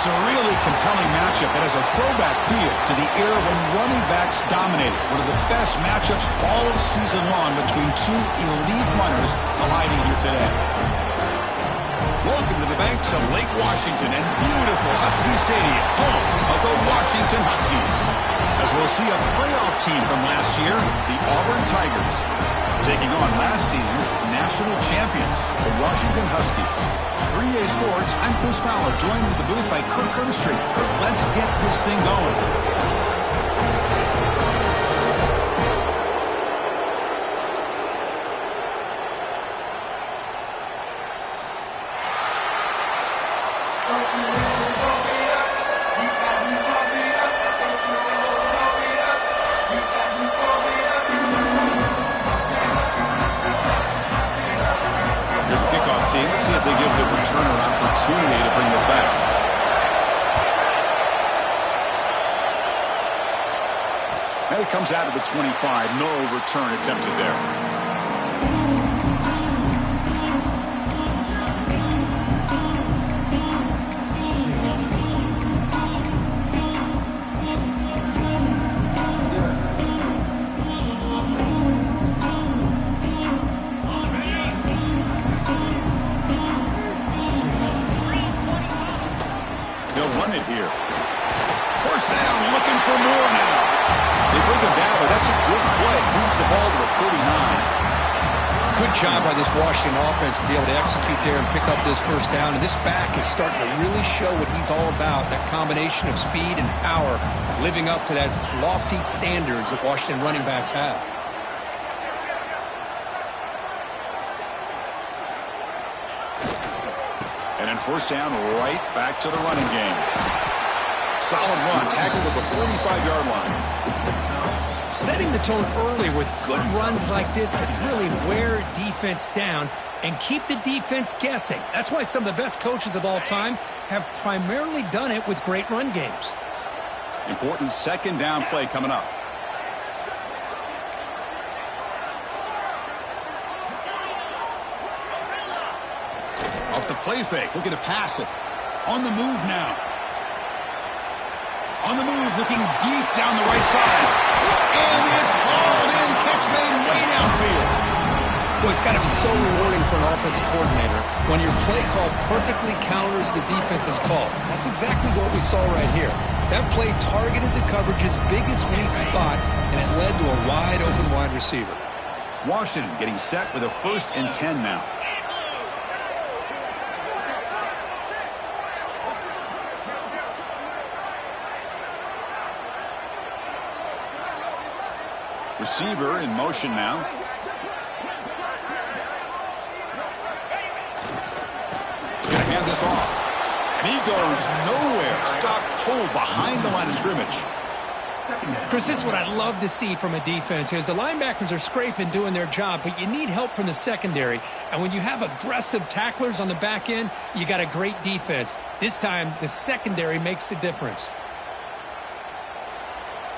It's a really compelling matchup that has a throwback feel to the era when running backs dominated. One of the best matchups all season long between two elite runners colliding here today. Welcome to the banks of Lake Washington and beautiful Husky Stadium, home of the Washington Huskies. As we'll see a playoff team from last year, the Auburn Tigers, taking on last season's national champions, the Washington Huskies. 3A Sports, I'm Chris Fowler, joined in the booth by Kirk Herbstreit. Kirk, let's get this thing going. Let's see if they give the returner an opportunity to bring this back. And it comes out of the 25. No return attempted there. Here. First down, looking for more now. They bring him down, but that's a good play. Moves the ball to the 39. Good job by this Washington offense to be able to execute there and pick up this first down. And this back is starting to really show what he's all about, that combination of speed and power, living up to that lofty standards that Washington running backs have. And then first down, right back to the running game. Solid run, tackled at the 45-yard line. Setting the tone early with good runs like this can really wear defense down and keep the defense guessing. That's why some of the best coaches of all time have primarily done it with great run games. Important second down play coming up. Off the play fake, looking to pass it. On the move now. On the move, looking deep down the right side. And it's hauled in, catch made way downfield. Boy, it's got to be so rewarding for an offensive coordinator when your play call perfectly counters the defense's call. That's exactly what we saw right here. That play targeted the coverage's biggest weak spot, and it led to a wide-open wide receiver. Washington getting set with a 1st and 10 now. Receiver in motion now. He's going to hand this off. And he goes nowhere. Stop cold behind the line of scrimmage. Chris, this is what I love to see from a defense. Is the linebackers are scraping, doing their job, but you need help from the secondary. And when you have aggressive tacklers on the back end, you got a great defense. This time, the secondary makes the difference.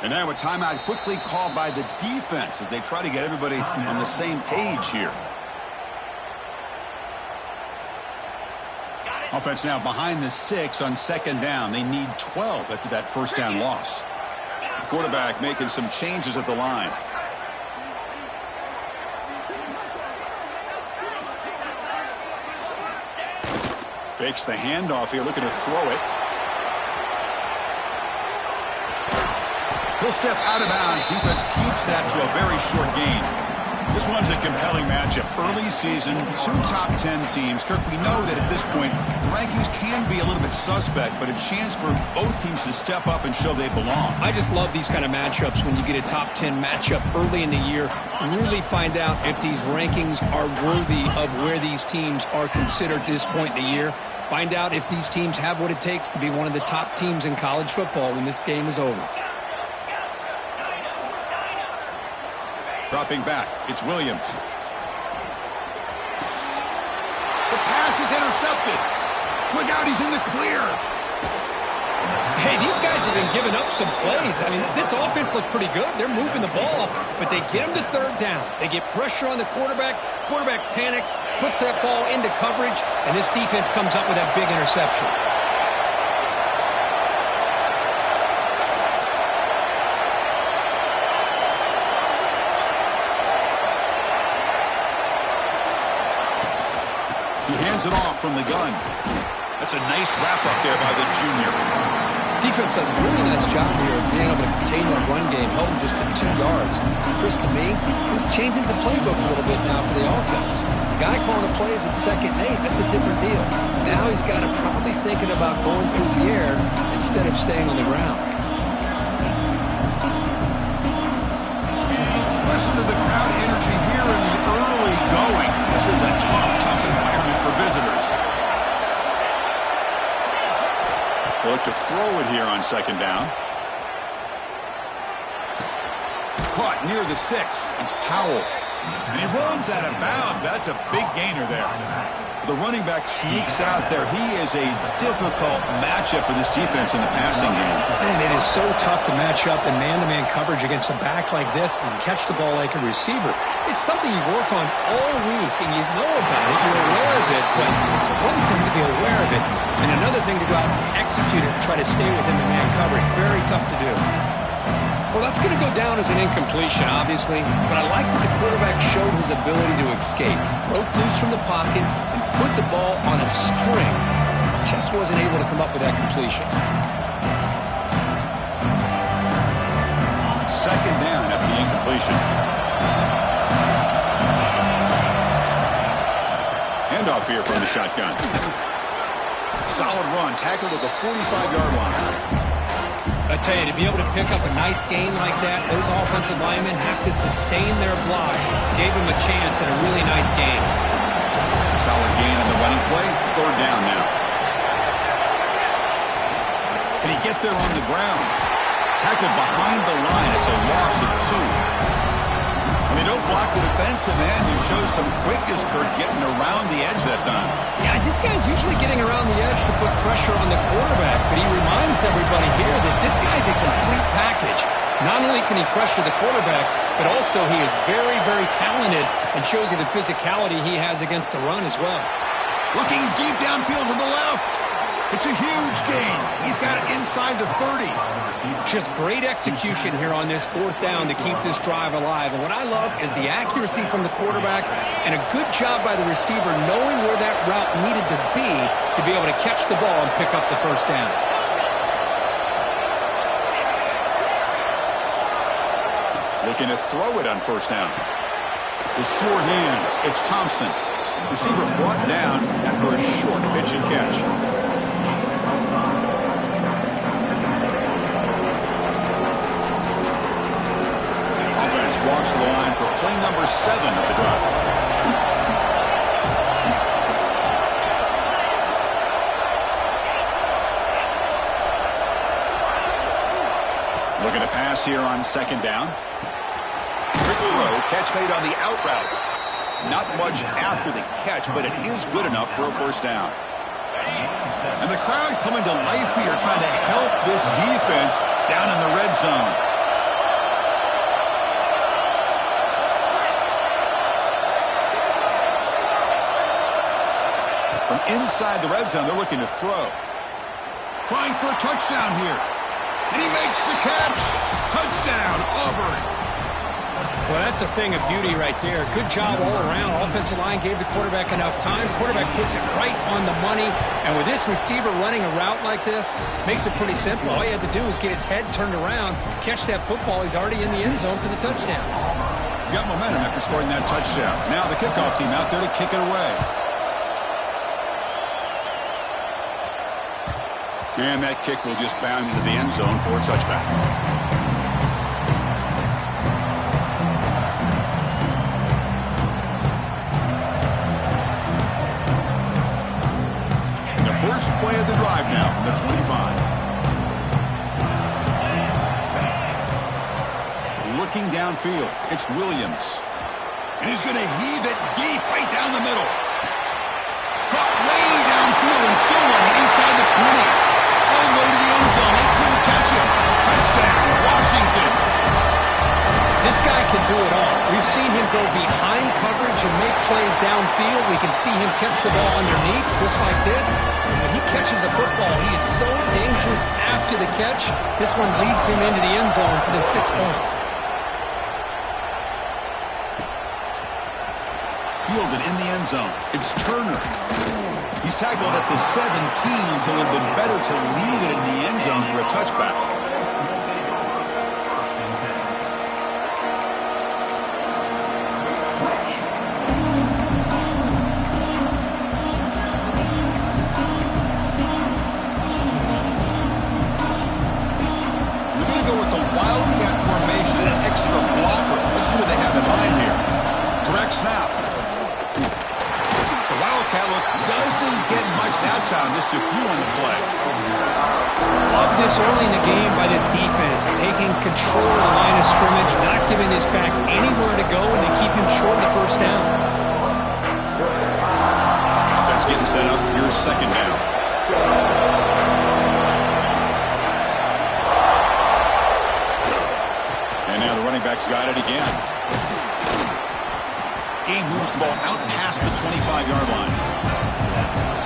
And now a timeout quickly called by the defense as they try to get everybody on the same page here. Offense now behind the 6 on second down. They need 12 after that first down loss. The quarterback making some changes at the line. Fakes the handoff here, looking to throw it. He'll step out of bounds. Defense keeps that to a very short gain. This one's a compelling matchup. Early season, 2 top 10 teams. Kirk, we know that at this point, the rankings can be a little bit suspect, but a chance for both teams to step up and show they belong. I just love these kind of matchups when you get a top 10 matchup early in the year. Really find out if these rankings are worthy of where these teams are considered at this point in the year. Find out if these teams have what it takes to be one of the top teams in college football when this game is over. Dropping back, it's Williams. The pass is intercepted. Look out, he's in the clear. Hey, these guys have been giving up some plays. I mean, this offense looked pretty good. They're moving the ball, but they get them to third down. They get pressure on the quarterback. Quarterback panics, puts that ball into coverage, and this defense comes up with that big interception. Hands it off from the gun. That's a nice wrap-up there by the junior. Defense does a really nice job here of being able to contain that run game, held him just to 2 yards. Chris, to me, this changes the playbook a little bit now for the offense. The guy calling the plays at 2nd and 8, that's a different deal. Now he's got to probably thinking about going through the air instead of staying on the ground. Listen to the crowd energy here in the early going. This is a tough environment for visitors. They look to throw it here on 2nd down. Caught near the sticks. It's Powell. And he runs out of bounds. That's a big gainer there. The running back sneaks out there. He is a difficult matchup for this defense in the passing game. Man, it is so tough to match up in man-to-man coverage against a back like this and catch the ball like a receiver. It's something you work on all week, and you know about it. You're aware of it, but it's one thing to be aware of it, and another thing to go out and execute it and try to stay within the man coverage. Very tough to do. Well, that's going to go down as an incompletion, obviously, but I like that the quarterback showed his ability to escape, broke loose from the pocket, and put the ball on a string. Just wasn't able to come up with that completion. 2nd down after the incompletion. Handoff here from the shotgun. Solid run, tackled at the 45-yard line. I tell you, to be able to pick up a nice gain like that, those offensive linemen have to sustain their blocks. Gave him a chance at a really nice gain. Solid gain on the running play. 3rd down now. Can he get there on the ground? Tackled behind the line. It's a loss of 2. And they don't block the defensive end, who shows some quickness, Kurt, getting around the edge that time. Yeah, this guy's usually getting around the edge to put pressure on the quarterback, but he reminds everybody here that this guy's a complete package. Not only can he pressure the quarterback, but also he is very, very talented and shows you the physicality he has against the run as well. Looking deep downfield to the left. It's a huge gain. He's got it inside the 30. Just great execution here on this 4th down to keep this drive alive. And what I love is the accuracy from the quarterback and a good job by the receiver knowing where that route needed to be able to catch the ball and pick up the 1st down. Looking to throw it on 1st down. The sure hands. It's Thompson. Receiver brought down after a short pitch and catch. Walks to the line for play number 7 of the drive. Looking to pass here on 2nd down. Quick throw, catch made on the out route. Not much after the catch, but it is good enough for a 1st down. And the crowd coming to life here, trying to help this defense down in the red zone. From inside the red zone, they're looking to throw. Trying for a touchdown here. And he makes the catch. Touchdown, Auburn. Well, that's a thing of beauty right there. Good job all around. Offensive line gave the quarterback enough time. Quarterback puts it right on the money. And with this receiver running a route like this, makes it pretty simple. All you have to do is get his head turned around, catch that football. He's already in the end zone for the touchdown. Got momentum after scoring that touchdown. Now the kickoff team out there to kick it away. And that kick will just bound into the end zone for a touchback. The first play of the drive now from the 25. Looking downfield, it's Williams. And he's going to heave it deep right down the middle. Caught way downfield and still running inside the 20. All the way to the end zone. They couldn't catch him. Touchdown, Washington. This guy can do it all. We've seen him go behind coverage and make plays downfield. We can see him catch the ball underneath, just like this. And when he catches a football, he is so dangerous after the catch. This one leads him into the end zone for the 6 points. fielded in the end zone. It's Turner. He's tackled at the 17, so it would have been better to leave it in the end zone for a touchback. We're going to go with the Wildcat formation and an extra blocker. Let's see what they have in mind here. Direct snap. The Wildcat look doesn't get much that time, just a few on the play. Love this early in the game by this defense, taking control of the line of scrimmage, not giving this back anywhere to go, and they keep him short of the first down. Offense getting set up. Here's second down. And now the running back's got it again. Game moves the ball out past the 25-yard line.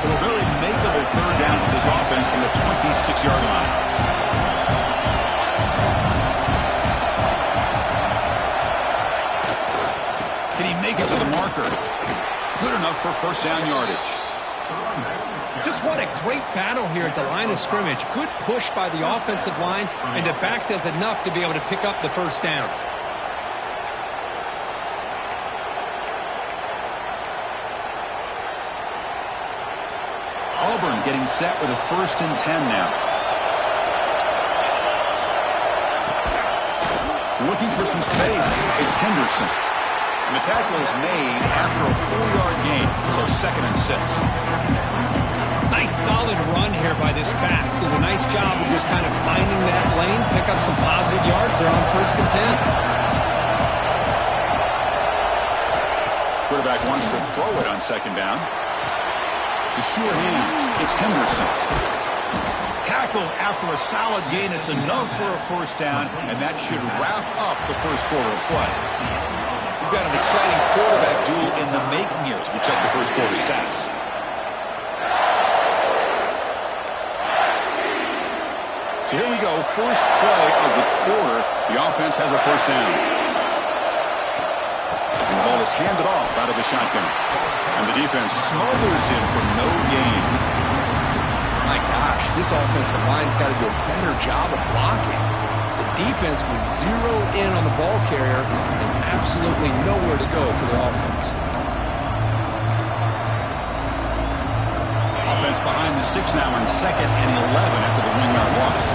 So a very makeable third down for this offense from the 26-yard line. Can he make it to the marker? Good enough for first down yardage. Just what a great battle here at the line of scrimmage. Good push by the offensive line, and the back does enough to be able to pick up the first down. Auburn getting set with a 1st and 10 now. Looking for some space. It's Henderson. And the tackle is made after a 4-yard gain, so 2nd and 6. Nice solid run here by this back. Did a nice job of just kind of finding that lane, pick up some positive yards. They're on 1st and 10. Quarterback wants to throw it on 2nd down. The sure hands. It's Henderson. Tackled after a solid gain. It's enough for a first down, and that should wrap up the first quarter of play. We've got an exciting quarterback duel in the making here as we check the first quarter stats. So here we go. First play of the quarter. The offense has a first down. And the ball is handed off out of the shotgun. And the defense smothers him for no gain. My gosh, this offensive line's got to do a better job of blocking. The defense was zeroed in on the ball carrier and absolutely nowhere to go for the offense. Offense behind the 6 now on 2nd and 11 after the 1-yard loss.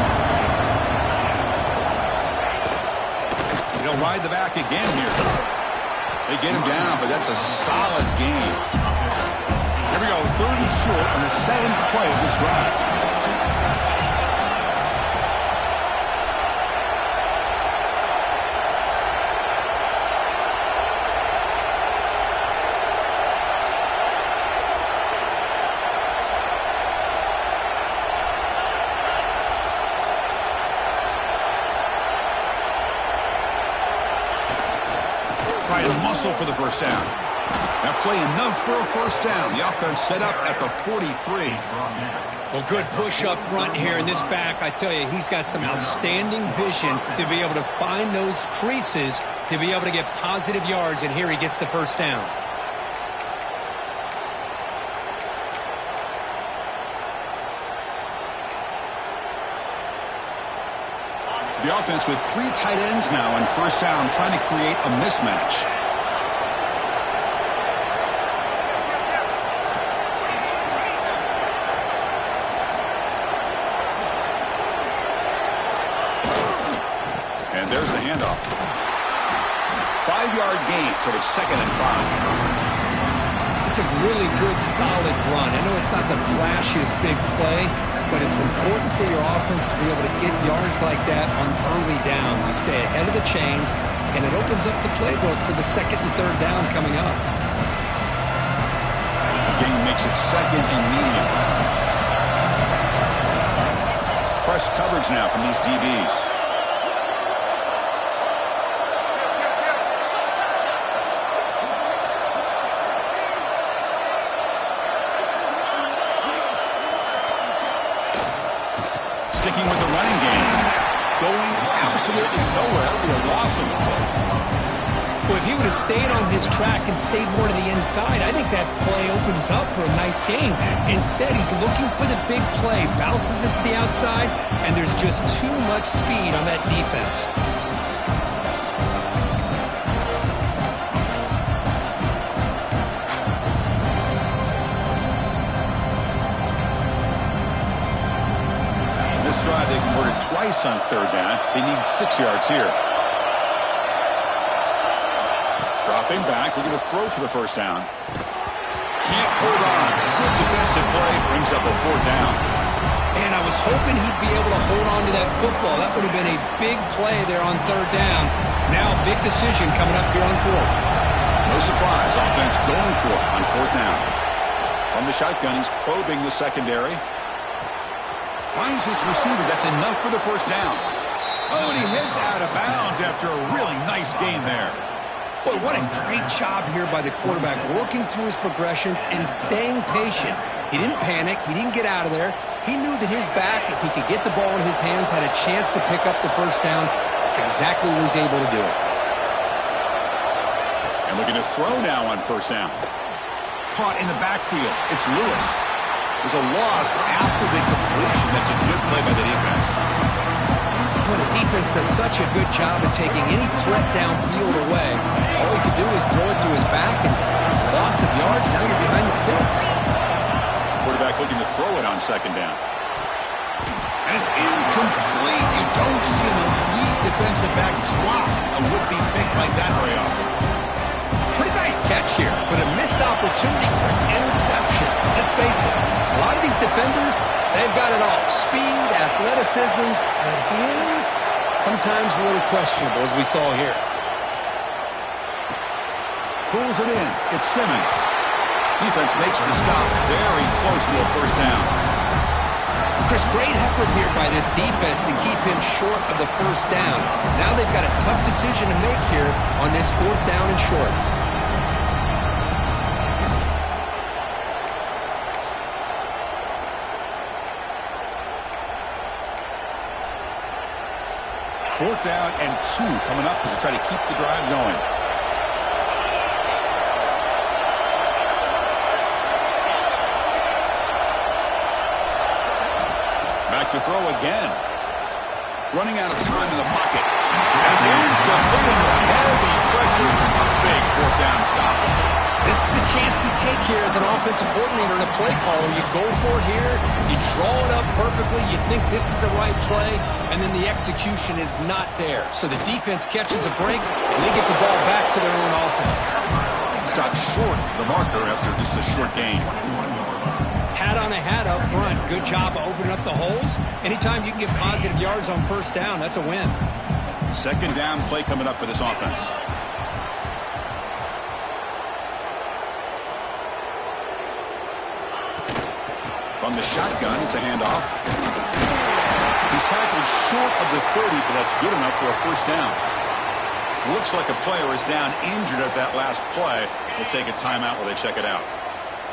They'll ride the back again here. They get him down, but that's a solid gain. Here we go, 3rd and short on the 7th play of this drive. Trying to muscle for the first down. That play enough for a first down. The offense set up at the 43. Well, good push up front here in this back. I tell you, he's got some outstanding vision to be able to find those creases to be able to get positive yards, and here he gets the first down. The offense with 3 tight ends now on first down, trying to create a mismatch. And there's the handoff. 5-yard gain, so it's 2nd and 5. It's a really good, solid run. I know it's not the flashiest big play, but it's important for your offense to be able to get yards like that on early downs. You stay ahead of the chains, and it opens up the playbook for the 2nd and 3rd down coming up. The game makes it 2nd and medium. It's press coverage now from these DBs. Sticking with the running game. Going absolutely nowhere. That would be a loss of. Well, If he would have stayed on his track and stayed more to the inside, I think that play opens up for a nice game. Instead, he's looking for the big play, bounces it to the outside, and there's just too much speed on that defense. This drive, they converted twice on third down. They need 6 yards here. Dropping back, looking to throw for the first down. Can't hold on. Good defensive play, brings up a fourth down. And I was hoping he'd be able to hold on to that football. That would have been a big play there on third down. Now, big decision coming up here on fourth. No surprise, offense going for it on fourth down. From the shotgun, he's probing the secondary. Finds his receiver. That's enough for the first down. Oh, and he heads out of bounds after a really nice gain there. Boy, what a great job here by the quarterback, working through his progressions and staying patient. He didn't panic. He didn't get out of there. He knew that his back, if he could get the ball in his hands, had a chance to pick up the first down. That's exactly what he's able to do. And looking to throw now on first down. Caught in the backfield. It's Lewis. There's a loss after the completion. That's a good play by the defense. Boy, the defense does such a good job of taking any threat downfield away. All he could do is throw it to his back, and loss of yards, now you're behind the sticks. Quarterback looking to throw it on second down. And it's incomplete. You don't see an elite defensive back drop a would-be pick like that very often. Pretty nice catch here, but a missed opportunity for an interception. Let's face it, a lot of these defenders, they've got it all. Speed, athleticism, and hands, sometimes a little questionable, as we saw here. Pulls it in. It's Simmons. Defense makes the stop very close to a first down. Chris, great effort here by this defense to keep him short of the first down. Now they've got a tough decision to make here on this fourth down and short. Fourth down and 2 coming up as they try to keep the drive going. Back to throw again. Running out of time in the pocket. And it's incomplete under heavy pressure. A big fourth down stop. This is the chance you take here as an offensive coordinator and a play caller. You go for it here, you draw it up perfectly, you think this is the right play, and then the execution is not there. So the defense catches a break, and they get the ball back to their own offense. Stopped short of the marker after just a short gain. Hat on a hat up front. Good job of opening up the holes. Anytime you can get positive yards on first down, that's a win. Second down play coming up for this offense. From the shotgun, it's a handoff. He's tackled short of the 30, but that's good enough for a first down. Looks like a player is down injured at that last play. We'll take a timeout while they check it out.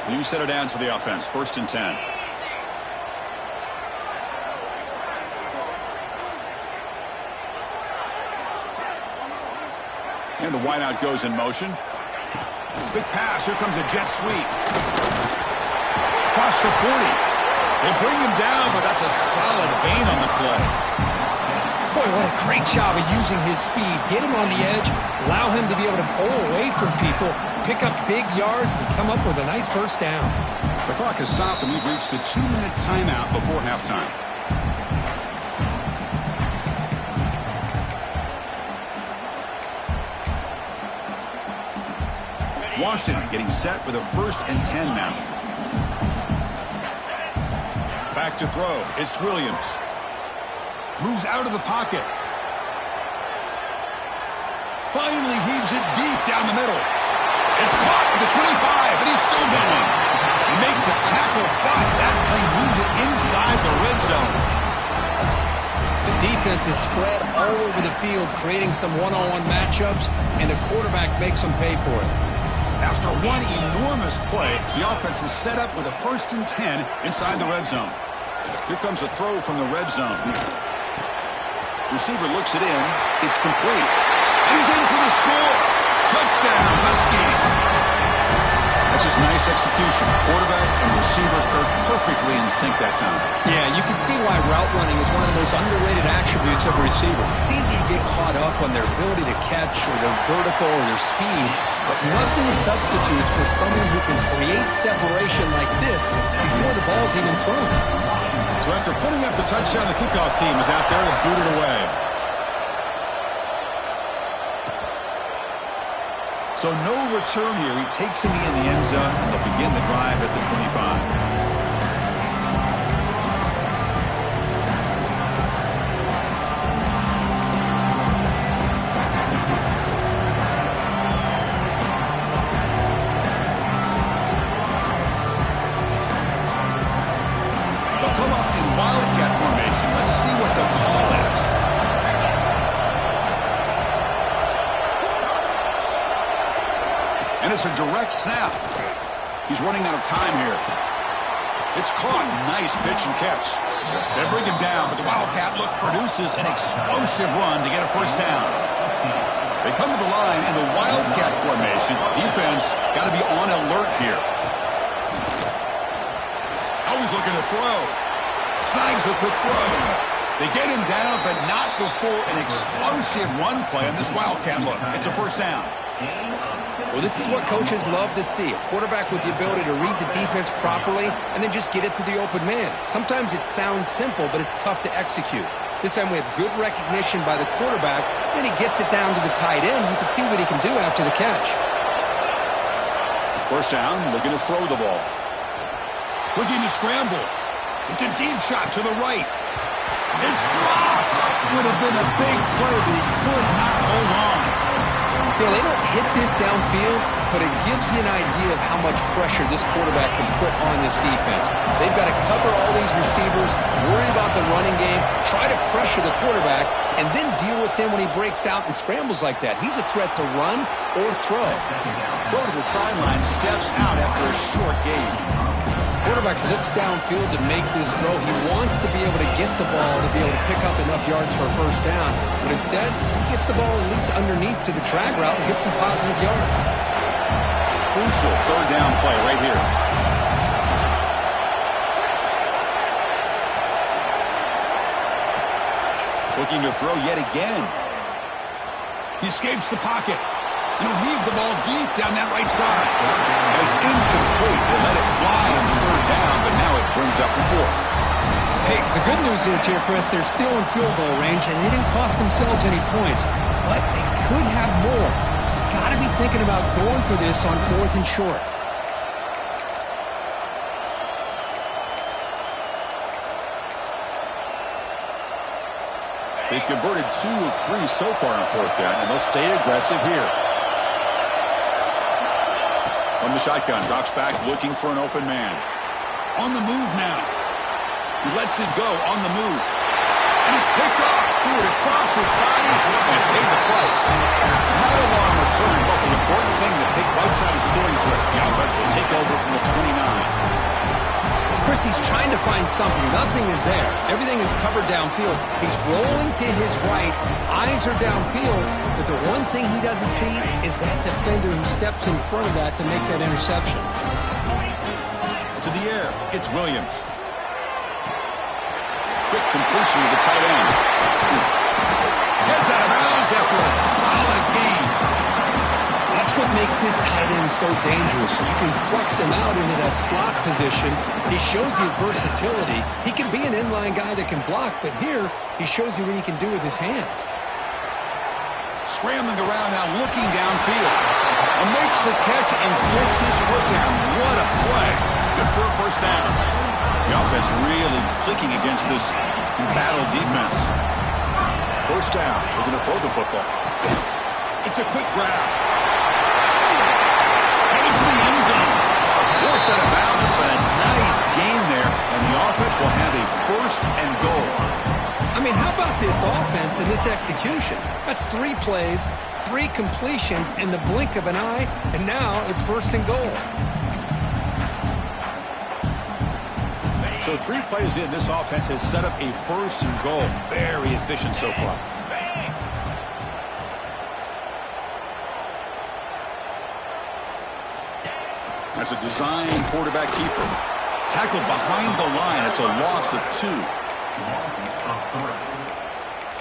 New set of downs for the offense, 1st and 10. And the wideout goes in motion. Quick pass, here comes a jet sweep. Across the 40. They bring him down, but that's a solid gain on the play. Boy, what a great job of using his speed. Get him on the edge, allow him to be able to pull away from people, pick up big yards, and come up with a nice first down. The clock has stopped, and we've reached the 2-minute timeout before halftime. Washington getting set with a 1st and 10 now. Back to throw. It's Williams. Moves out of the pocket. Finally heaves it deep down the middle. It's caught at the 25, and he's still going. They make the tackle, but that play moves it inside the red zone. The defense is spread all over the field, creating some one-on-one matchups, and the quarterback makes them pay for it. After one enormous play, the offense is set up with a 1st and 10 inside the red zone. Here comes a throw from the red zone. Receiver looks it in. It's complete. And he's in for the score. First down, Huskies. That's just nice execution. Quarterback and receiver Kirk perfectly in sync that time. Yeah, you can see why route running is one of the most underrated attributes of a receiver. It's easy to get caught up on their ability to catch or their vertical or their speed, but nothing substitutes for someone who can create separation like this before the ball's even thrown. So after putting up the touchdown, the kickoff team is out there to boot it away. So no return here. He takes it in the end zone, and they'll begin the drive at the 25. They'll come up in Wildcat formation. Let's see what the call is. And it's a direct snap. He's running out of time here. It's caught. Nice pitch and catch. They bring him down, but the Wildcat look produces an explosive run to get a first down. They come to the line in the Wildcat formation. Defense got to be on alert here. Always looking to throw. Snags a quick throw. They get him down, but not before an explosive run play on this Wildcat look. It's a first down. Well, this is what coaches love to see. A quarterback with the ability to read the defense properly and then just get it to the open man. Sometimes it sounds simple, but it's tough to execute. This time we have good recognition by the quarterback. Then he gets it down to the tight end. You can see what he can do after the catch. First down, looking to throw the ball. Looking to scramble. It's a deep shot to the right. It's dropped. Would have been a big play, but he could not hold on. You know, they don't hit this downfield, but it gives you an idea of how much pressure this quarterback can put on this defense. They've got to cover all these receivers, worry about the running game, try to pressure the quarterback, and then deal with him when he breaks out and scrambles like that. He's a threat to run or throw. Go to the sideline, steps out after a short gain. Quarterback looks downfield to make this throw. He wants to be able to get the ball to be able to pick up enough yards for a first down. But instead, he gets the ball at least underneath to the drag route and gets some positive yards. Crucial third down play right here. Looking to throw yet again. He escapes the pocket. And he'll heave the ball deep down that right side. And it's incomplete. They let it fly on third down, but now it brings up fourth. Hey, the good news is here, Chris, they're still in field goal range, and they didn't cost themselves any points. But they could have more. You've got to be thinking about going for this on fourth and short. They've converted 2 of 3 so far on fourth down, and they'll stay aggressive here. From the shotgun, drops back, looking for an open man. On the move now. He lets it go on the move. And he's picked off. Threw it across his body and paid the price. Not a long return, but the important thing that Dick wipes out his scoring threat. The offense will take over from the 29. Chris, he's trying to find something. Nothing is there. Everything is covered downfield. He's rolling to his right. Eyes are downfield. But the one thing he doesn't see is that defender who steps in front of that to make that interception. To the air. It's Williams. Quick completion to the tight end. Gets out of bounds after a solid gain. That's what makes this tight end so dangerous. You can flex him out into that slot position. He shows his versatility. He can be an inline guy that can block, but here he shows you what he can do with his hands. Scrambling around now, looking downfield. And makes the catch and gets his foot down. What a play. Good for a first down. The offense really clicking against this battle defense. First down. We're going to throw the football. It's a quick grab. Heading to the end zone. Force out of bounds, but a nice gain there. And the offense will have a first and goal. I mean, how about this offense and this execution? That's 3 plays, 3 completions in the blink of an eye, and now it's first and goal. So 3 plays in, this offense has set up a first and goal. Very efficient so far. As a design quarterback keeper. Tackled behind the line. It's a loss of 2.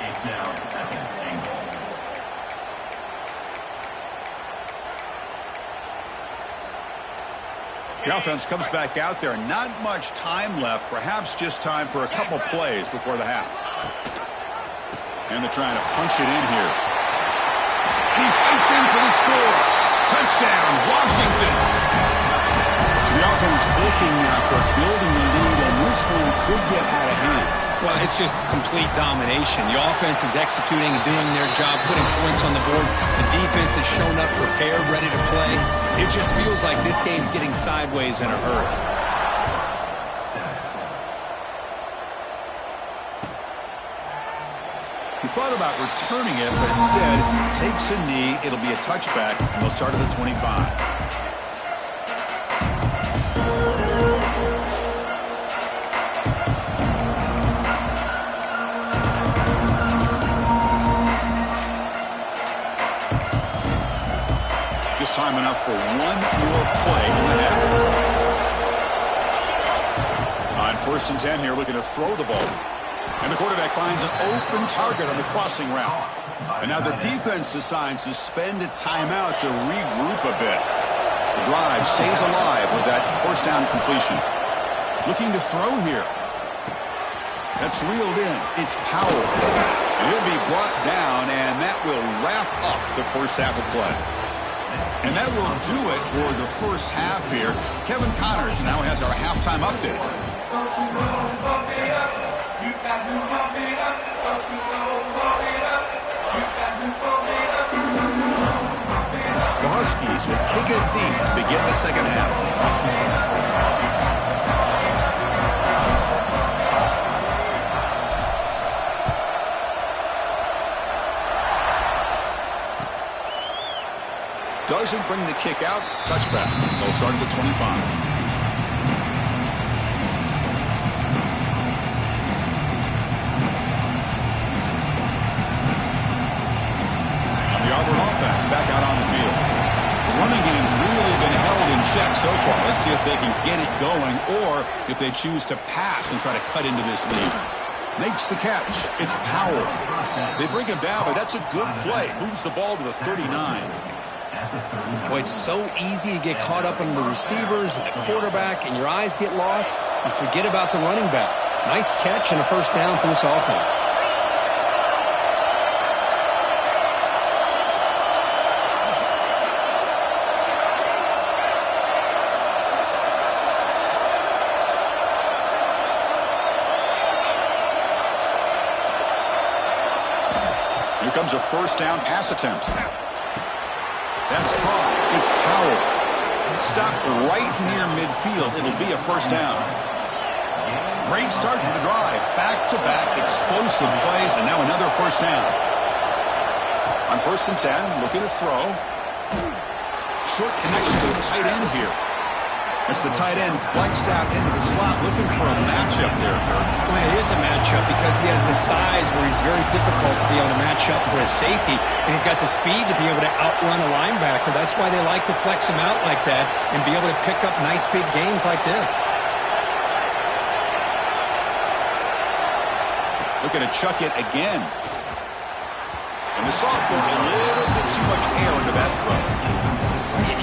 It's now second and goal. The offense comes back out there. Not much time left. Perhaps just time for a couple plays before the half. And they're trying to punch it in here. He fights in for the score. Touchdown, Washington. So the offense clicking now for building the lead, and this one could get out of hand. Well, it's just complete domination. The offense is executing and doing their job, putting points on the board. The defense has shown up prepared, ready to play. It just feels like this game's getting sideways in a hurry. He thought about returning it, but instead takes a knee. It'll be a touchback, and they'll start at the 25. Just time enough for one more play in the half. On 1st and 10 here, looking to throw the ball. And the quarterback finds an open target on the crossing route. And now the defense decides to spend a timeout to regroup a bit. The drive stays alive with that 1st down completion. Looking to throw here. That's reeled in. It's Powell. And he'll be brought down, and that will wrap up the 1st half of play. And that will do it for the 1st half here. Kevin Connors now has our halftime update. The Huskies will kick it deep to begin the 2nd half. Doesn't bring the kick out. Touchback. They'll start at the 25. And the Auburn offense back out on the field. The running game's really been held in check so far. Let's see if they can get it going or if they choose to pass and try to cut into this lead. Makes the catch. It's Powell. They bring him down, but that's a good play. Moves the ball to the 39. Boy, it's so easy to get caught up on the receivers and the quarterback, and your eyes get lost. You forget about the running back. Nice catch and a 1st down for this offense. Here comes a 1st down pass attempt. That's caught. It's Powell. Stopped right near midfield. It'll be a 1st down. Great start to the drive. Back-to-back explosive plays, and now another 1st down. On 1st and 10, looking to throw. Short connection to the tight end here. As the tight end flexed out into the slot, looking for a matchup there. Well, it is a matchup because he has the size where he's very difficult to be able to match up for a safety, and he's got the speed to be able to outrun a linebacker. That's why they like to flex him out like that and be able to pick up nice big gains like this. Looking to chuck it again. And the sophomore, a little bit too much air into that throw.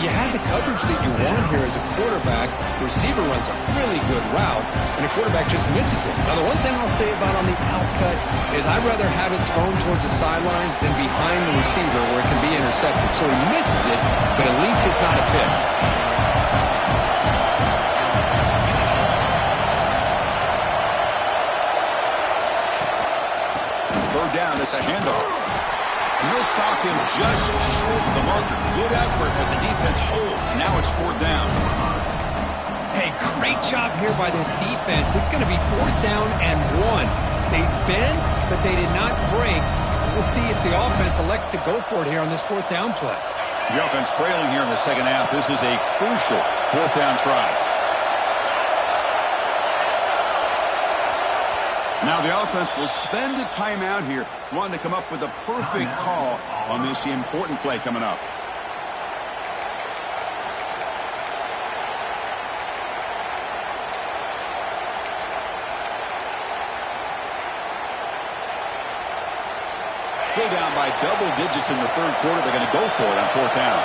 You had the coverage that you want here as a quarterback. The receiver runs a really good route, and the quarterback just misses it. Now, the one thing I'll say about on the out cut is I'd rather have it thrown towards the sideline than behind the receiver where it can be intercepted. So he misses it, but at least it's not a pick. 3rd down, it's a handoff. And they'll stop him just short of the marker. Good effort, but the defense holds. Now it's 4th down. Hey, great job here by this defense. It's going to be 4th down and 1. They bent, but they did not break. We'll see if the offense elects to go for it here on this 4th down play. The offense trailing here in the 2nd half. This is a crucial 4th down try. Now the offense will spend a timeout here, wanting to come up with a perfect call on this important play coming up. Still down by double digits in the third quarter. They're going to go for it on fourth down.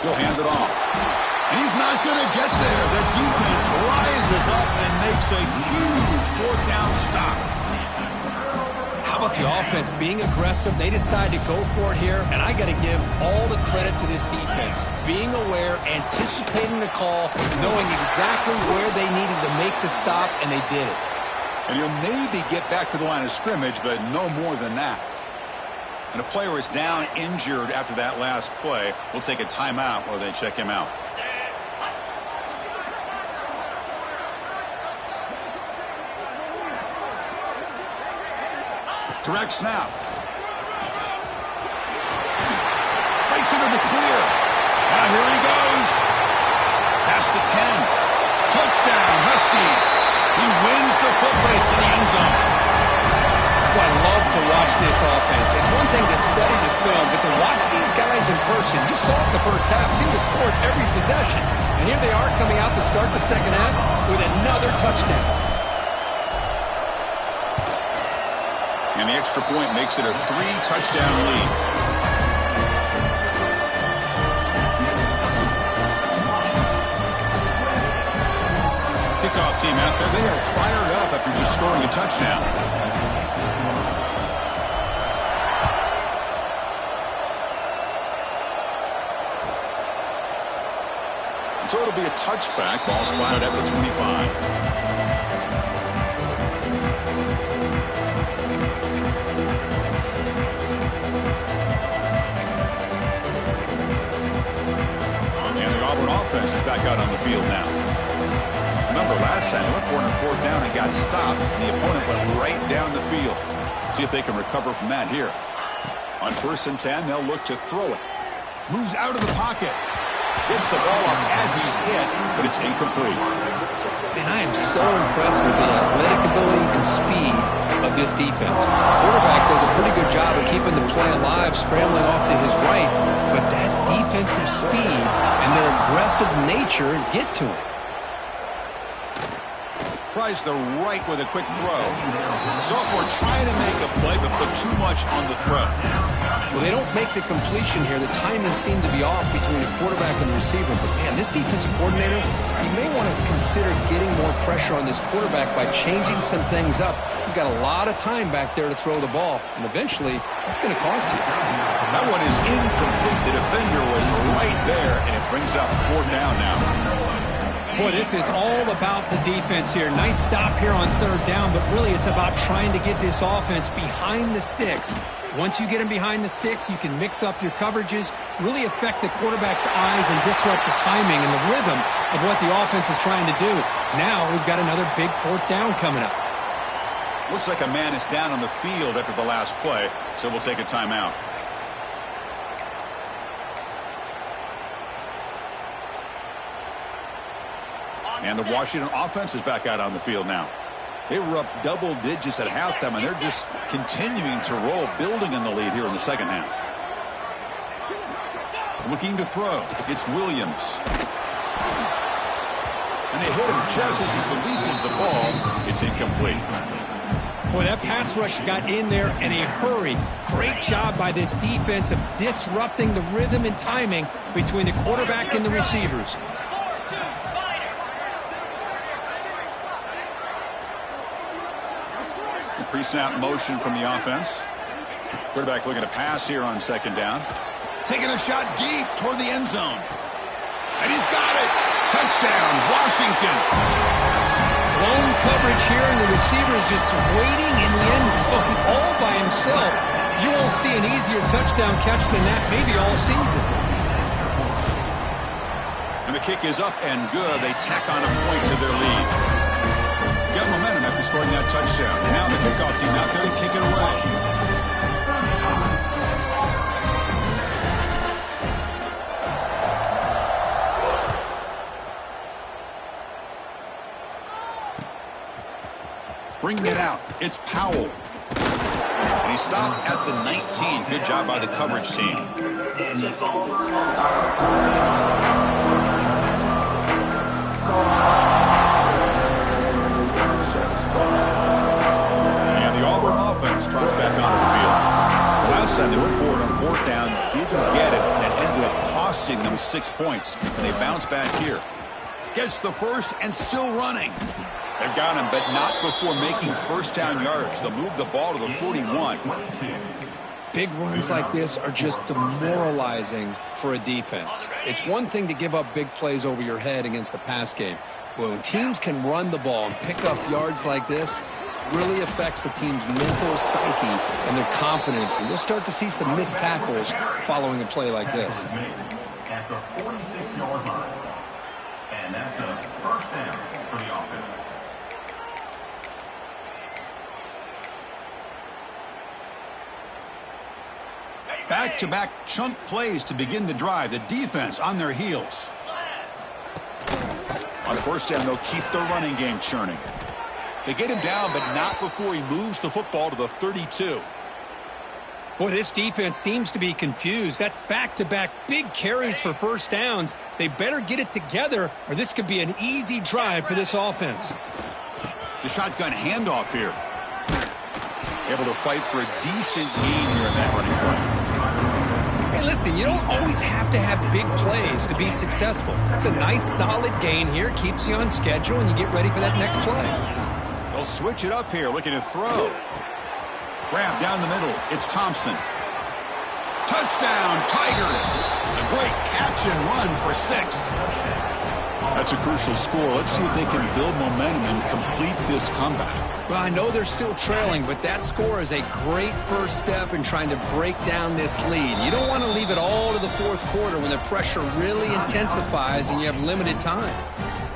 He'll hand it off. And he's not going to get there. The defense rises up and makes a huge fourth down stop. How about the offense being aggressive? They decide to go for it here, and I got to give all the credit to this defense. Being aware, anticipating the call, knowing exactly where they needed to make the stop, and they did it. And you'll maybe get back to the line of scrimmage, but no more than that. And a player is down injured after that last play. We'll take a timeout while they check him out. Direct snap. Breaks into the clear. Now here he goes. Past the 10. Touchdown, Huskies. He wins the foot race to the end zone. Well, I love to watch this offense. It's one thing to study the film, but to watch these guys in person, you saw it in the first half, seemed to score every possession. And here they are coming out to start the second half with another touchdown. And the extra point makes it a 3-touchdown lead. Kickoff team out there. They are fired up after just scoring a touchdown. So it'll be a touchback. Ball spotted at the 25. Offense is back out on the field now. Remember, last time they went for it on fourth down and got stopped, and the opponent went right down the field. See if they can recover from that here. On 1st and 10, they'll look to throw it. Moves out of the pocket. Gets the ball off as he's hit, but it's incomplete. Man, I am so impressed with the athletic ability and speed of this defense. The quarterback does a pretty good job of keeping the play alive, scrambling off to his right, but that defensive speed and their aggressive nature get to him. Tries the right with a quick throw. Sophomore trying to make a play, but put too much on the throw. Well, they don't make the completion here. The timing seemed to be off between the quarterback and the receiver. But, man, this defensive coordinator, he may want to consider getting more pressure on this quarterback by changing some things up. He's got a lot of time back there to throw the ball, and eventually that's going to cost you. That one is incomplete. The defender was right there, and it brings up fourth down now. Boy, this is all about the defense here. Nice stop here on third down, but really it's about trying to get this offense behind the sticks. Once you get them behind the sticks, you can mix up your coverages, really affect the quarterback's eyes and disrupt the timing and the rhythm of what the offense is trying to do. Now we've got another big fourth down coming up. Looks like a man is down on the field after the last play, so we'll take a timeout. And the Washington offense is back out on the field now. They were up double digits at halftime, and they're just continuing to roll, building on the lead here in the second half. Looking to throw. It's Williams. And they hit him just as he releases the ball. It's incomplete. Boy, that pass rush got in there in a hurry. Great job by this defense of disrupting the rhythm and timing between the quarterback and the receivers. Pre-snap motion from the offense. Quarterback looking to pass here on second down. Taking a shot deep toward the end zone. And he's got it. Touchdown, Washington. Lone coverage here, and the receiver is just waiting in the end zone all by himself. You won't see an easier touchdown catch than that maybe all season. And the kick is up and good. They tack on a point to their lead. Got momentum after scoring that touchdown. And now the kickoff team out there to kick it away. Bringing it out. It's Powell. And he stopped at the 19. Good job by the coverage team. And the Auburn offense trots back onto the field. Last time they went forward on fourth down, didn't get it, and ended up costing them 6 points. And they bounce back here. Gets the first and still running. They've got him, but not before making first down yards. They'll move the ball to the 41. Big runs like this are just demoralizing for a defense. It's one thing to give up big plays over your head against the pass game. But when teams can run the ball and pick up yards like this, really affects the team's mental psyche and their confidence. And you'll start to see some missed tackles following a play like this. At the 46-yard line. And that's a first down for the offense. Back-to-back chunk plays to begin the drive. The defense on their heels. On first down, they'll keep the running game churning. They get him down, but not before he moves the football to the 32. Boy, this defense seems to be confused. That's back-to-back big carries for first downs. They better get it together, or this could be an easy drive for this offense. The shotgun handoff here. Able to fight for a decent gain here in that running play. Hey, listen, you don't always have to have big plays to be successful. It's a nice, solid gain here. Keeps you on schedule, and you get ready for that next play. They'll switch it up here, looking to throw. Grab down the middle. It's Thompson. Touchdown, Tigers. A great catch and run for 6. That's a crucial score. Let's see if they can build momentum and complete this comeback. Well, I know they're still trailing, but that score is a great first step in trying to break down this lead. You don't want to leave it all to the fourth quarter when the pressure really intensifies and you have limited time.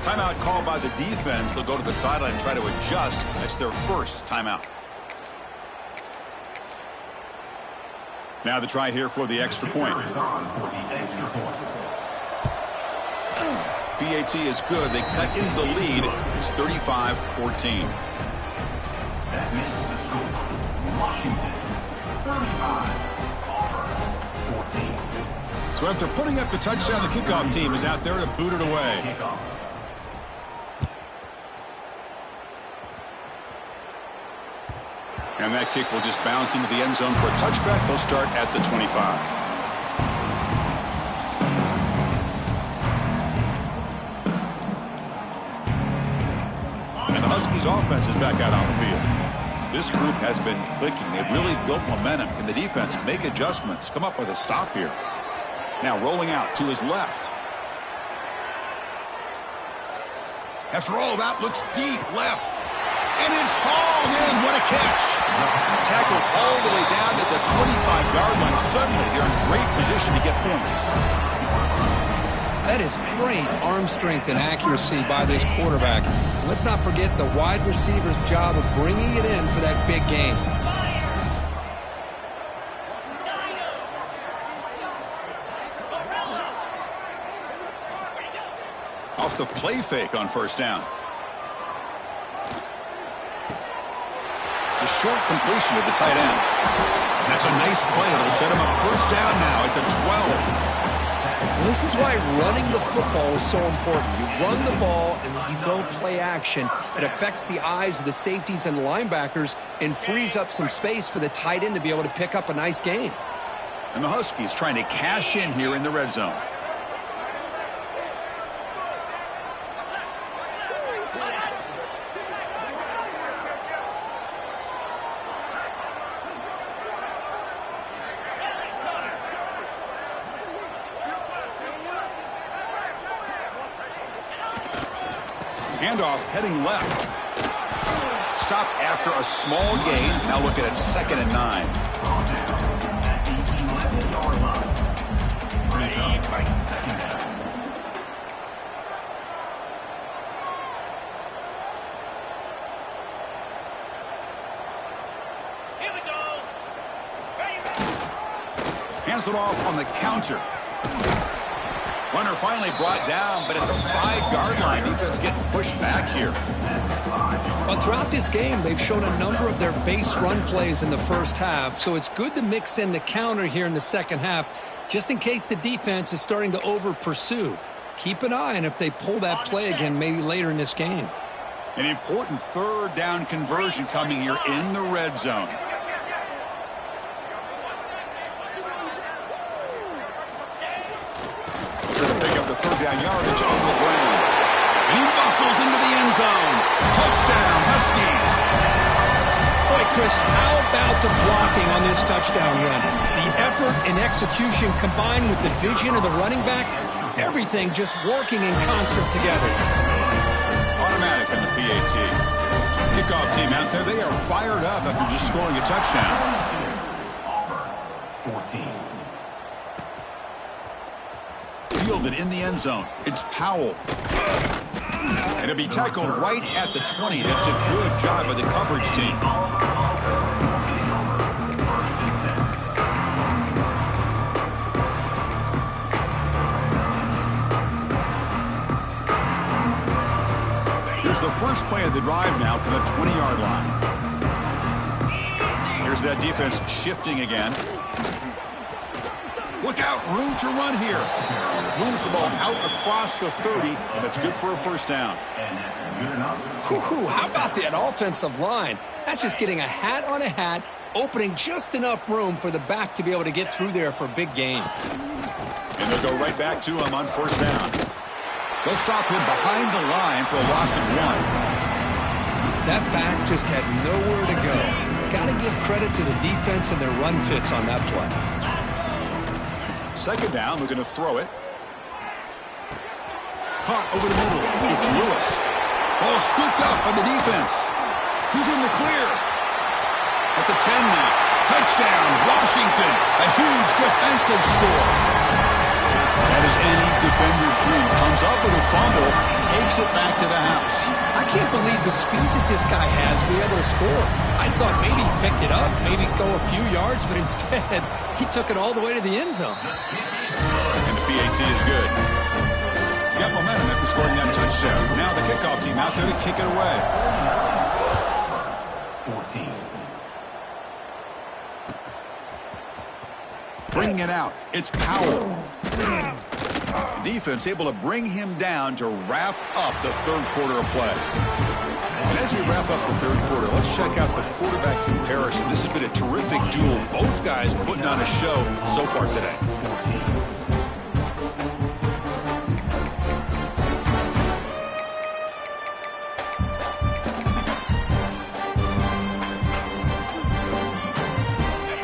Timeout called by the defense. They'll go to the sideline and try to adjust. That's their first timeout. Now the try here for the extra point. PAT is good. They cut into the lead. It's 35-14. That makes the score Washington 35, Auburn 14. So after putting up the touchdown, the kickoff team is out there to boot it away. Kickoff. And that kick will just bounce into the end zone for a touchback. They'll start at the 25. And the Huskies offense is back out on the field. This group has been clicking. They've really built momentum. Can the defense make adjustments? Come up with a stop here. Now rolling out to his left. After all that, looks deep left. And it's hauled in. What a catch. Tackled all the way down to the 25-yard line. Suddenly, they're in great position to get points. That is great arm strength and accuracy by this quarterback. Let's not forget the wide receiver's job of bringing it in for that big game. Off the play fake on first down. The short completion of the tight end. That's a nice play. It'll set him up first down now at the 12. This is why running the football is so important. You run the ball and then you go play action. It affects the eyes of the safeties and linebackers and frees up some space for the tight end to be able to pick up a nice gain. And the Huskies trying to cash in here in the red zone. Handoff heading left. Stop after a small gain. Now looking at 2nd and 9. Ball down at the 11-yard line. Brings up right second down. Here we go. Hands it off on the counter. Runner finally brought down, but at the 5-yard line, defense getting pushed back here. Well, throughout this game, they've shown a number of their base run plays in the first half, so it's good to mix in the counter here in the second half, just in case the defense is starting to over-pursue. Keep an eye on if they pull that play again maybe later in this game. An important third down conversion coming here in the red zone. Trying to pick up the third down yardage on the ground. And he muscles into the end zone. Touchdown, Huskies. Boy, Chris, how about the blocking on this touchdown run? The effort and execution combined with the vision of the running back, everything just working in concert together. Automatic on the PAT. Kickoff team out there, they are fired up after just scoring a touchdown. Auburn, 14. Fielded in the end zone. It's Powell. And it'll be tackled right at the 20. That's a good job by the coverage team. Here's the first play of the drive now from the 20-yard line. Here's that defense shifting again. Look out, room to run here. Moves the ball out across the 30, and that's good for a first down. How about that offensive line? That's just getting a hat on a hat, opening just enough room for the back to be able to get through there for a big gain. And they'll go right back to him on first down. They'll stop him behind the line for a loss of 1. That back just had nowhere to go. Got to give credit to the defense and their run fits on that play. Second down, looking to throw it. Caught over the middle. It's Lewis. Ball scooped up on the defense. He's in the clear. At the 10 now. Touchdown, Washington. A huge defensive score. That is any defender's dream. Comes up with a fumble, takes it back to the house. I can't believe the speed that this guy has to be able to score. I thought maybe he picked it up, maybe go a few yards, but instead he took it all the way to the end zone. And the PAT is good. Got momentum after scoring that touchdown. Now the kickoff team out there to kick it away. 14. Bringing it out. It's Powell. The defense able to bring him down to wrap up the third quarter of play. And as we wrap up the third quarter, let's check out the quarterback comparison. This has been a terrific duel. Both guys putting on a show so far today.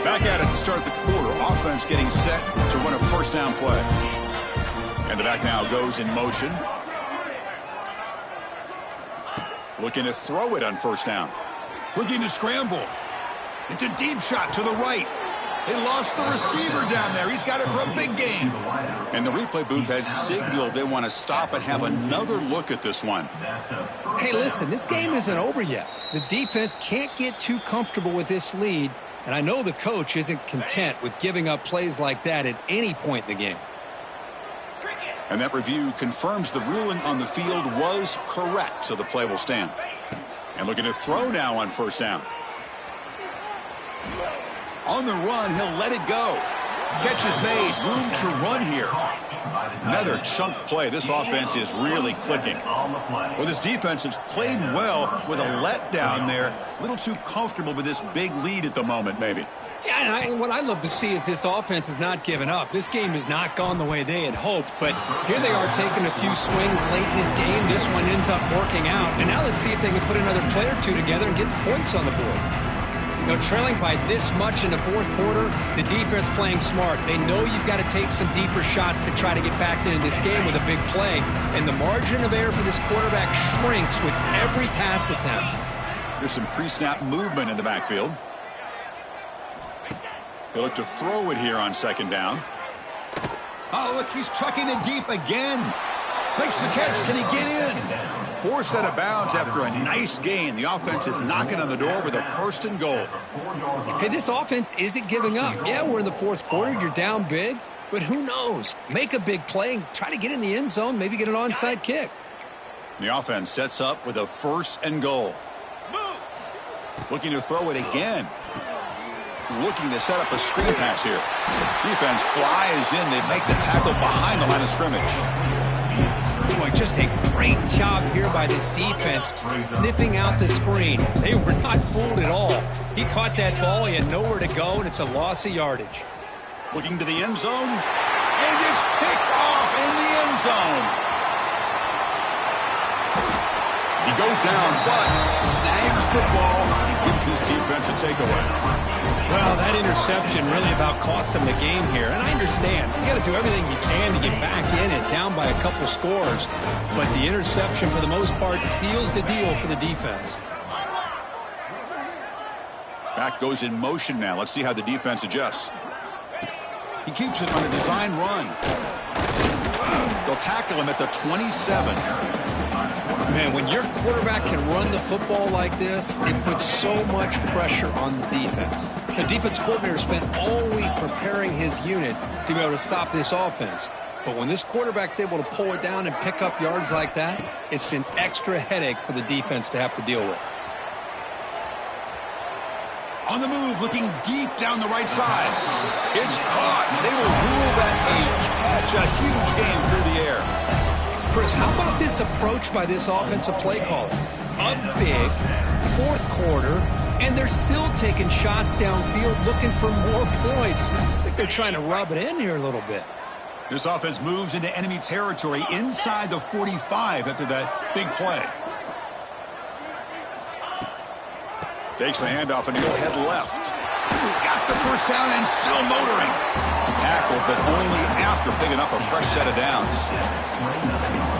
Back at it to start the quarter. Offense getting set to run a first down play. And the back now goes in motion. Looking to throw it on first down. Looking to scramble. It's a deep shot to the right. They lost the receiver down there. He's got it for a big gain. And the replay booth has signaled they want to stop and have another look at this one. Hey, listen, this game isn't over yet. The defense can't get too comfortable with this lead, and I know the coach isn't content with giving up plays like that at any point in the game. And that review confirms the ruling on the field was correct, so the play will stand. And looking to throw now on first down. On the run, he'll let it go. Catch is made. Room to run here. Another chunk play. This offense is really clicking. Well, this defense has played well with a letdown there. A little too comfortable with this big lead at the moment, maybe. Yeah, and what I love to see is this offense has not given up. This game has not gone the way they had hoped, but here they are taking a few swings late in this game. This one ends up working out, and now let's see if they can put another play or two together and get the points on the board. You know, trailing by this much in the fourth quarter, the defense playing smart. They know you've got to take some deeper shots to try to get back into this game with a big play, and the margin of error for this quarterback shrinks with every pass attempt. There's some pre-snap movement in the backfield. They look to throw it here on second down. Oh, look, he's trucking it deep again. Makes the catch. Can he get in? Forced out of bounds after a nice gain. The offense is knocking on the door with a first and goal. Hey, this offense isn't giving up. Yeah, we're in the fourth quarter. You're down big. But who knows? Make a big play, try to get in the end zone, maybe get an onside kick. The offense sets up with a 1st and goal. Looking to throw it again. Looking to set up a screen pass here. Defense flies in. They make the tackle behind the line of scrimmage. Boy, just a great job here by this defense, sniffing out the screen. They were not fooled at all. He caught that ball, he had nowhere to go, and it's a loss of yardage. Looking to the end zone, and it's picked off in the end zone. He goes down, but snags the ball and gives his defense a takeaway. Well, that interception really about cost him the game here. And I understand. You got to do everything you can to get back in it, down by a couple scores. But the interception, for the most part, seals the deal for the defense. Back goes in motion now. Let's see how the defense adjusts. He keeps it on a design run. They'll tackle him at the 27. Man, when your quarterback can run the football like this, it puts so much pressure on the defense. The defense coordinator spent all week preparing his unit to be able to stop this offense. But when this quarterback's able to pull it down and pick up yards like that, it's an extra headache for the defense to have to deal with. On the move, looking deep down the right side. It's caught. They will rule that a catch. A huge game through the air. Chris, how about this approach by this offensive play caller? Up big, 4th quarter, and they're still taking shots downfield looking for more points. I think they're trying to rub it in here a little bit. This offense moves into enemy territory inside the 45 after that big play. Takes the handoff and he'll head left. Got the first down and still motoring. Tackled, but only after picking up a fresh set of downs.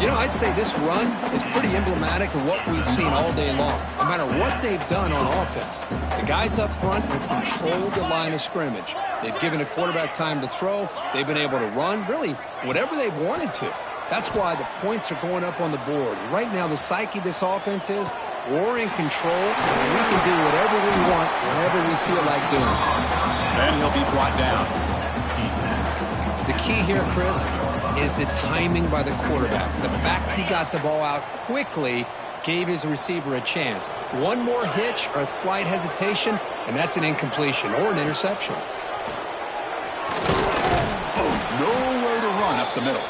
You know, I'd say this run is pretty emblematic of what we've seen all day long. No matter what they've done on offense, the guys up front have controlled the line of scrimmage. They've given a quarterback time to throw. They've been able to run, really, whatever they've wanted to. That's why the points are going up on the board. Right now, the psyche of this offense is we're in control, and we can do whatever we want, whenever we feel like doing it. And he'll be brought down. The key here, Chris, is the timing by the quarterback. The fact he got the ball out quickly gave his receiver a chance. One more hitch or a slight hesitation, and that's an incompletion or an interception. Nowhere to run up the middle.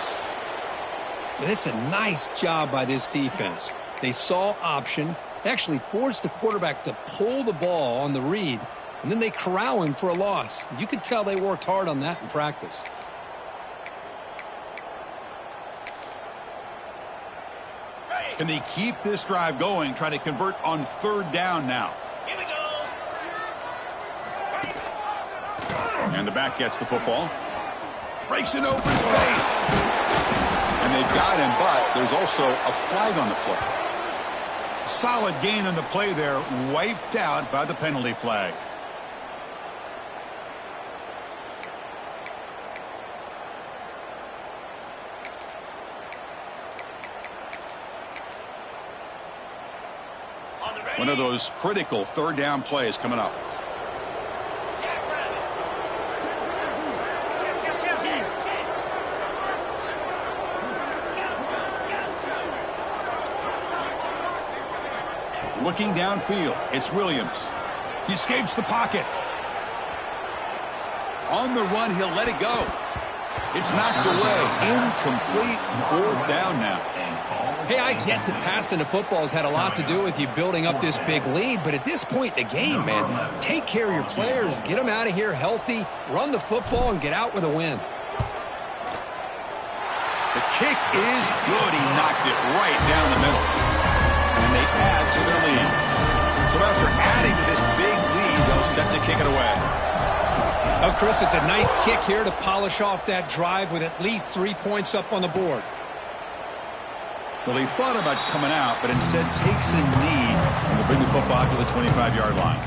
And it's a nice job by this defense. They saw option. They actually forced the quarterback to pull the ball on the read, and then they corral him for a loss. You could tell they worked hard on that in practice. Can they keep this drive going, trying to convert on 3rd down now? Here we go. And the back gets the football. Breaks an open space. And they've got him, but there's also a flag on the play. Solid gain on the play there, wiped out by the penalty flag. One of those critical 3rd down plays coming up. Looking downfield, it's Williams. He escapes the pocket. On the run, he'll let it go. It's knocked away. Incomplete. 4th down now. Hey, I get that passing the football has had a lot to do with you building up this big lead, but at this point in the game, man, take care of your players, get them out of here healthy, run the football, and get out with a win. The kick is good. He knocked it right down the middle. And they add to their lead. So after adding to this big lead, they'll set to kick it away. Oh, Chris, it's a nice kick here to polish off that drive with at least 3 points up on the board. Well, he thought about coming out, but instead takes a knee and will bring the football to the 25-yard line.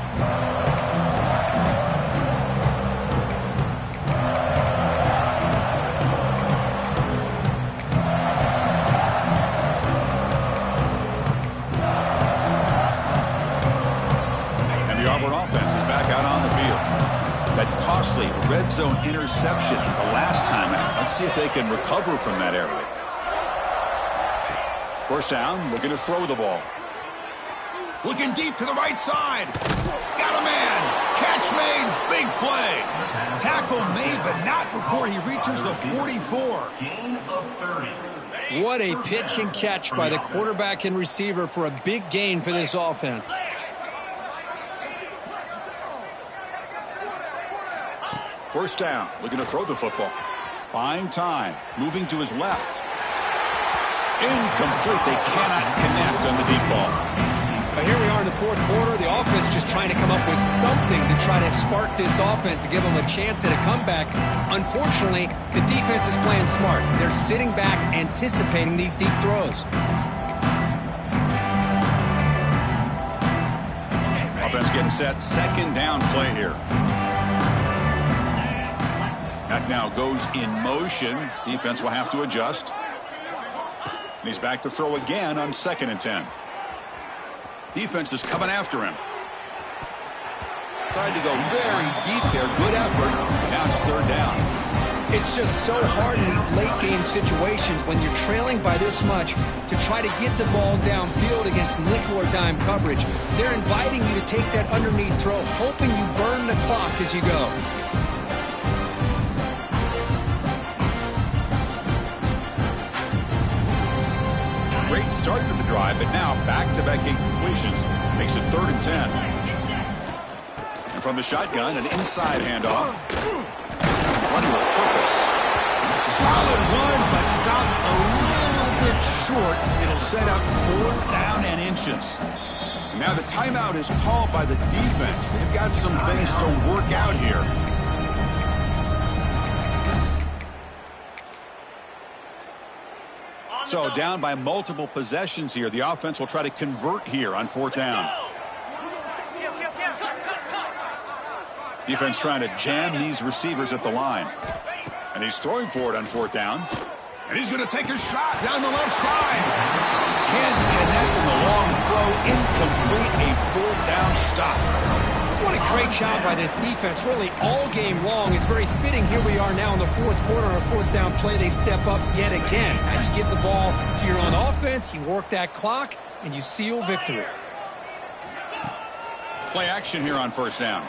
And the Auburn offense is back out on the field. That costly red red zone interception the last time out. Let's see if they can recover from that area. First down, looking to throw the ball. Looking deep to the right side. Got a man. Catch made. Big play. Tackle made, but not before he reaches the 44. Gain of 30. What a pitch and catch by the quarterback and receiver for a big gain for this offense. First down, looking to throw the football. Buying time, moving to his left. Incomplete. They cannot connect on the deep ball. But here we are in the fourth quarter. The offense just trying to come up with something to try to spark this offense to give them a chance at a comeback. Unfortunately, the defense is playing smart. They're sitting back, anticipating these deep throws. Offense getting set. Second down play here. That now goes in motion. Defense will have to adjust. And he's back to throw again on 2nd and 10. Defense is coming after him. Tried to go very deep there. Good effort. Now it's 3rd down. It's just so hard in these late-game situations when you're trailing by this much to try to get the ball downfield against nickel or dime coverage. They're inviting you to take that underneath throw, hoping you burn the clock as you go. Great start to the drive, but now back-to-back incompletions makes it 3rd and 10. And from the shotgun, an inside handoff. Running with purpose. Solid run, but stopped a little bit short. It'll set up 4th down and inches. And now the timeout is called by the defense. They've got some things to work out here. So down by multiple possessions here. The offense will try to convert here on 4th down. Defense trying to jam these receivers at the line. And he's throwing for it on 4th down. And he's going to take a shot down the left side. Can't connect in the long throw. Incomplete. A 4th down stop. What a great job by this defense, really all game long. It's very fitting. Here we are now in the fourth quarter on a 4th down play. They step up yet again. Now you give the ball to your own offense, you work that clock, and you seal victory. Play action here on 1st down.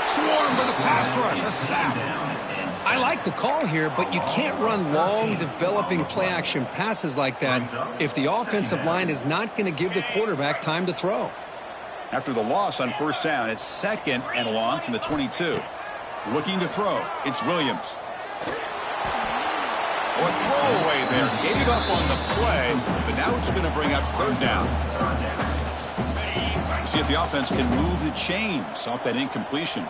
Swarm with a pass rush. A sack. I like the call here, but you can't run long, developing play-action passes like that if the offensive line is not going to give the quarterback time to throw. After the loss on 1st down, it's 2nd and long from the 22. Looking to throw. It's Williams. A throwaway there. Gave up on the play, but now it's going to bring up 3rd down. See if the offense can move the chains off that incompletion.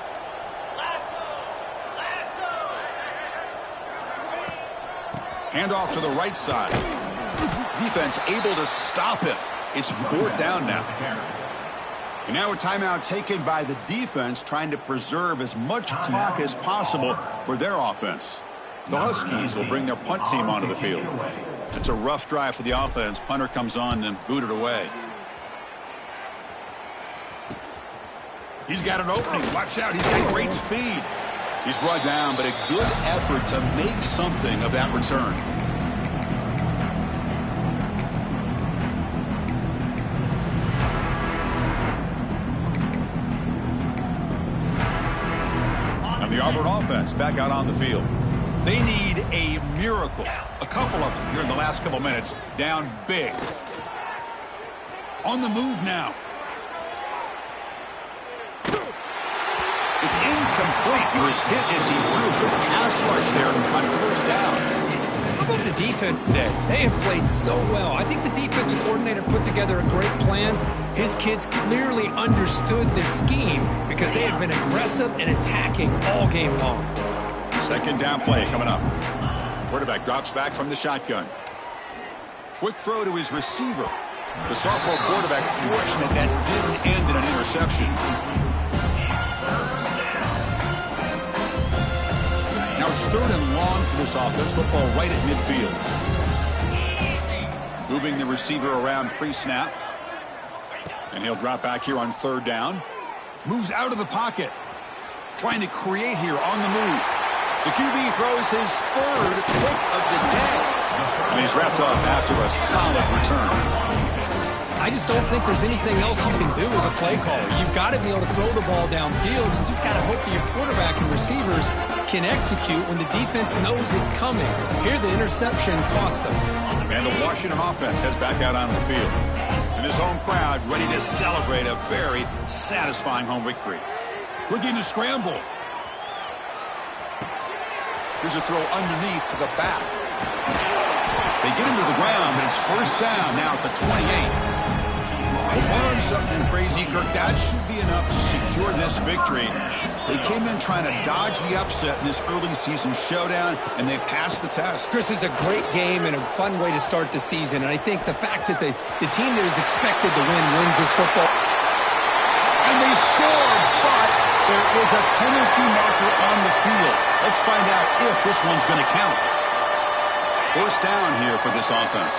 Handoff to the right side. Defense able to stop it. It's 4th down now. And now a timeout taken by the defense, trying to preserve as much clock as possible for their offense. The Huskies will bring their punt team onto the field. It's a rough drive for the offense. Punter comes on and booted away. He's got an opening. Watch out. He's got great speed. He's brought down, but a good effort to make something of that return. And the Auburn offense back out on the field. They need a miracle. A couple of them here in the last couple minutes. Down big. On the move now. It's incomplete. He was hit as he threw a good pass rush there on 1st down. How about the defense today? They have played so well. I think the defensive coordinator put together a great plan. His kids clearly understood their scheme because they had been aggressive and attacking all game long. 2nd down play coming up. Quarterback drops back from the shotgun. Quick throw to his receiver. The sophomore quarterback fortunate that didn't end in an interception. Now it's 3rd and long for this offense. Football right at midfield. Moving the receiver around pre-snap. And he'll drop back here on 3rd down. Moves out of the pocket. trying to create here on the move. The QB throws his third pick of the day. And he's wrapped up after a solid return. I just don't think there's anything else you can do as a play caller. You've got to be able to throw the ball downfield. You just got to hope that your quarterback and receivers can execute when the defense knows it's coming. Here, the interception cost them. And the Washington offense heads back out onto the field. And this home crowd ready to celebrate a very satisfying home victory. Looking to scramble. Here's a throw underneath to the back. They get him to the ground, but it's first down now at the 28. Barring something crazy, Kirk, that should be enough to secure this victory. They came in trying to dodge the upset in this early season showdown, and they passed the test. Chris, is a great game and a fun way to start the season. And I think the fact that the team that is expected to win wins this football. And they scored, but there is a penalty marker on the field. Let's find out if this one's going to count. First down here for this offense.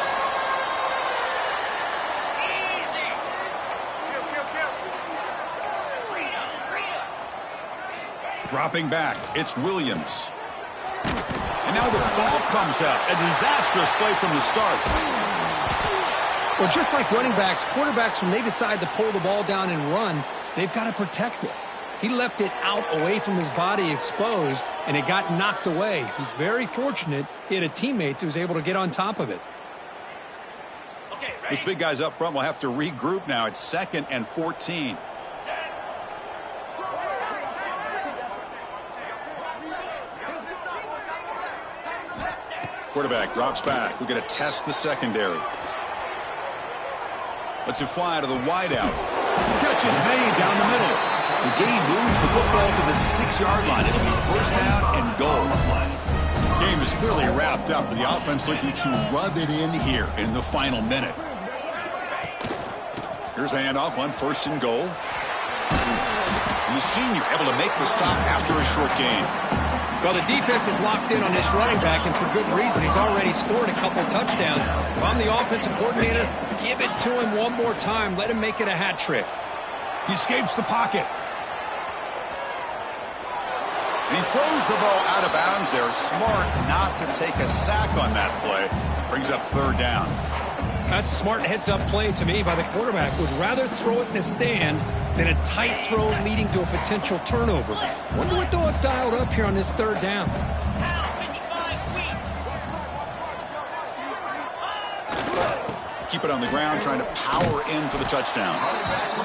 Dropping back, it's Williams. And now the ball comes out. A disastrous play from the start. Well, just like running backs, quarterbacks, when they decide to pull the ball down and run, they've got to protect it. He left it out away from his body exposed, and it got knocked away. He's very fortunate he had a teammate who was able to get on top of it. This big guy's up front will have to regroup now. It's 2nd and 14. Quarterback drops back. We're going to test the secondary. Lets it fly to the wideout. Catch is made down the middle. The game moves the football to the 6-yard line. It'll be first down and goal. Game is clearly wrapped up. The offense looking to rub it in here in the final minute. Here's the handoff on 1st and goal. And the senior able to make the stop after a short gain. Well, the defense is locked in on this running back, and for good reason. He's already scored a couple touchdowns. If I'm the offensive coordinator, give it to him one more time. Let him make it a hat trick. He escapes the pocket. And he throws the ball out of bounds there. Smart not to take a sack on that play. Brings up 3rd down. That's a smart heads-up play to me by the quarterback. Would rather throw it in the stands than a tight throw leading to a potential turnover. Wonder what they'll have dialed up here on this 3rd down. Keep it on the ground, trying to power in for the touchdown.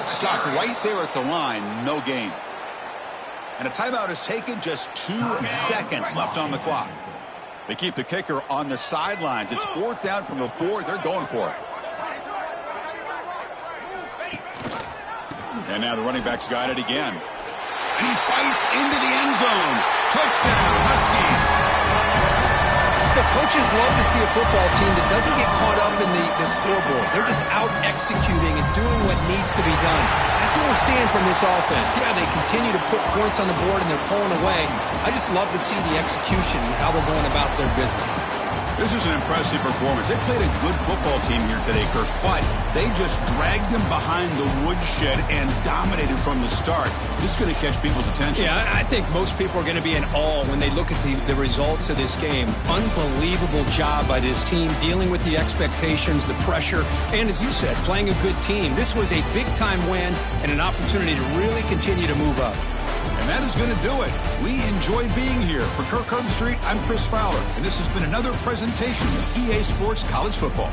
Stopped right there at the line, no gain. And a timeout is taken, just 2 seconds left on the clock. They keep the kicker on the sidelines. It's 4th down from the 4. They're going for it. And now the running back's got it again. And he fights into the end zone. Touchdown, Huskies. The coaches love to see a football team that doesn't get caught up in the scoreboard. They're just out executing and doing what needs to be done. That's what we're seeing from this offense. Yeah, they continue to put points on the board and they're pulling away. I just love to see the execution and how they're going about their business. This is an impressive performance. They played a good football team here today, Kirk, but they just dragged them behind the woodshed and dominated from the start. This is going to catch people's attention. Yeah, I think most people are going to be in awe when they look at the results of this game. Unbelievable job by this team, dealing with the expectations, the pressure, and as you said, playing a good team. This was a big-time win and an opportunity to really continue to move up. And that is going to do it. We enjoyed being here. For Kirk Herbstreit, I'm Chris Fowler, and this has been another presentation of EA Sports College Football.